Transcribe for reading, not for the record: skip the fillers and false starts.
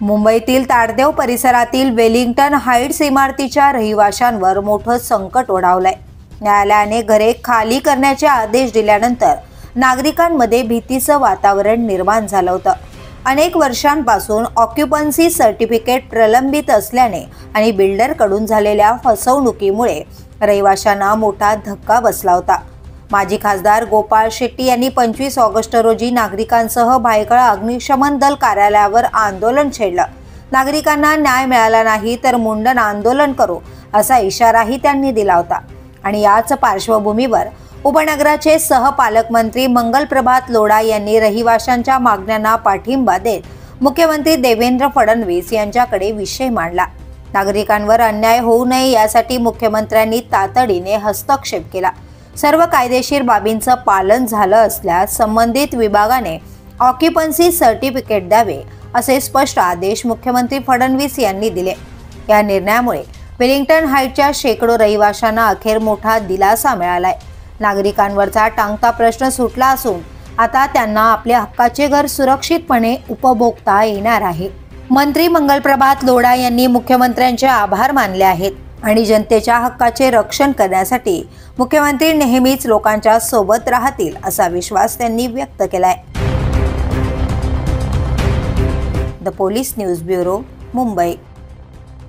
मुंबईतील ताडदेव परिसरातील Wellington Heights इमारतीच्या रहिवाशांवर मोठं संकट ओढावलंय। न्यायालयाने घरे खाली करण्याचे आदेश दिल्यानंतर नागरिकांमध्ये भीतीचं वातावरण निर्माण झालं होतं। अनेक वर्षांपासून ऑक्युपन्सी सर्टिफिकेट प्रलंबित असल्याने आणि बिल्डरकडून झालेल्या फसवणुकीमुळे रहिवाशांना मोठा धक्का बसला होता। माजी खासदार गोपाळ शेट्टी यांनी 25 ऑगस्ट रोजी नागरिकांसह भायखळा अग्निशमन दल कार्यालयावर आंदोलन छेडलं। नागरिकांना न्याय मिळाला नाही तर मुंडन आंदोलन करू असा इशाराही त्यांनी दिला होता। आणि याच पार्श्वभूमीवर उपनगराचे सहपालकमंत्री मंगलप्रभात लोढा यांनी रहिवाशांच्या मागण्यांना पाठिंबा देत मुख्यमंत्री देवेंद्र फडणवीस यांच्याकडे विषय मांडला। नागरिकांवर अन्याय होऊ नये यासाठी मुख्यमंत्र्यांनी तातडीने हस्तक्षेप केला। सर्व कायदेशीर बाबींचं पालन झालं असल्यास संबंधित विभागाने ऑक्युपन्सी सर्टिफिकेट द्यावे असे स्पष्ट आदेश मुख्यमंत्री फडणवीस यांनी दिले। या निर्णयामुळे वेलिंग्टन हाइटच्या शेकडो रहिवाशांना अखेर मोठा दिलासा मिळालाय। नागरिकांवरचा टांगता प्रश्न सुटला असून आता त्यांना आपल्या हक्काचे घर सुरक्षितपणे उपभोगता येणार आहे। मंत्री मंगलप्रभात लोढा यांनी मुख्यमंत्र्यांचे आभार मानले आहेत आणि जनतेच्या हक्काचे रक्षण करण्यासाठी मुख्यमंत्री नेहमीच लोकांच्या सोबत राहतील असा विश्वास त्यांनी व्यक्त केलाय। The police news bureau, Mumbai.